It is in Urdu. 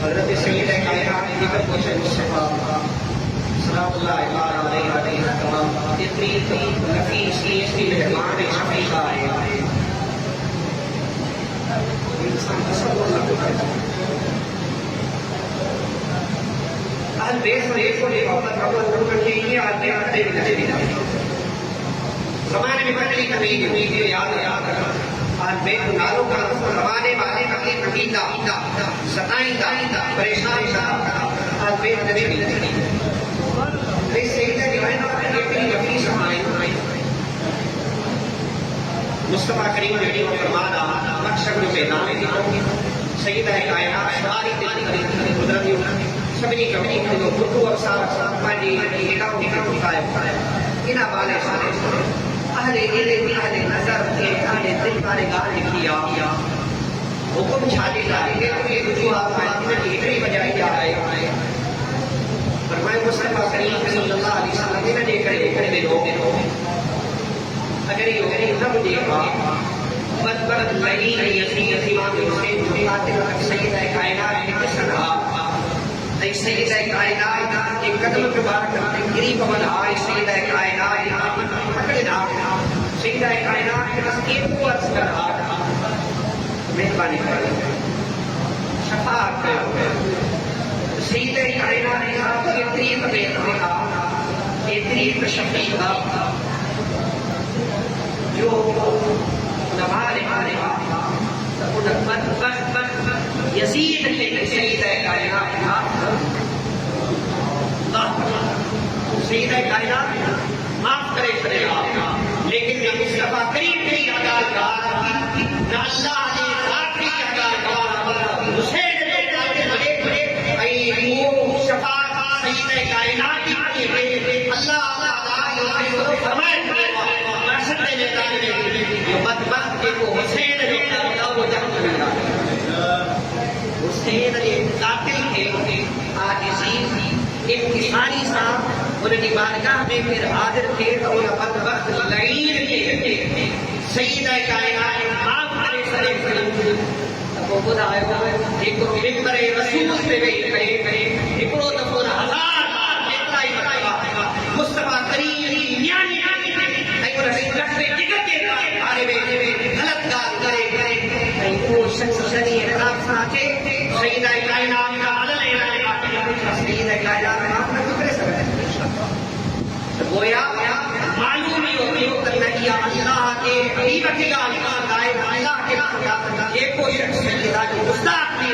حضرت سید کائنات کی کوشش مصطفیٰ سلام اللہ علیہ تمام اتنی نفیس کی مہمان شفیقہ ہے انسان تصور نہ کرتا اہل بیت کو محبت محبت کی یہ آتے آتے زمانے میں بدلی کمی یاد رکھا اہل بیت نالوں کا زمانے والے کا عقیدہ ستائیدہ پریشان اہل بیت نبی سیدہ کائنات اتنی نفیس ہماری مصطفیٰ کریم نے فرمایا مقصد میں میدان سیدہ کائنات ساری قدرتی سبھی کمی کو بدو افسار پانی نگاہوں کی کفایت ان والے سارے اہل علم اہل نظر اہل دل والے گاہ کیا حکم چھالی جائے گے کوئی وجوہات ہیں اتنی بجائی جا رہے ہیں فرمائے مصطفیٰ کریم صلی اللہ علیہ وسلم نے کرے لوگ اگر یہ نہ دیکھا بدبرت لگی امام حسین فاطمہ سیدہ کائنات کے سرا سیدہ کائنات کے قدم کے بار کرتے گری پون آئے سیدہ کائنات پکڑے نہ سیدہ کائنات کے بس ایک عرض کر مہربانی کر شفاعت کرو سیدہ کائنات کی اتنی بیدھا اتنی تشفیقہ جو نوالے یزید کے سیدہ کائنات سیدہ کائنات معاف کرے لیکن نہ مصطفیٰ کریم کی اداکار نہ اللہ نے آخری اداکار حسین شفاعت سیدہ کائنات کی اللہ فرمائے بدبخت کو حسین حسین قاتل کے عاجزی انکساری سا ان کی بارگاہ میں پھر حاضر تھے تو ان بدبخت لعین کے سیدہ کائنات معاف کرے سرے وہ خود آئے ایک ممبر رسول پہ کرے ایکڑو دفعہ ہزار اتنا ہی بتائے مصطفیٰ کریم یعنی غلط کام کرے وہ شخص شریعت اختلاف ساتھے سیدہ کائنات کا عدل سیدہ کائنات معاف نہ کرے سکتے گویا معلوم ہی ہوتی ہو کہ اللہ کے حبیب کی اللہ کے ایک وہ شخص جو گستاخ بھی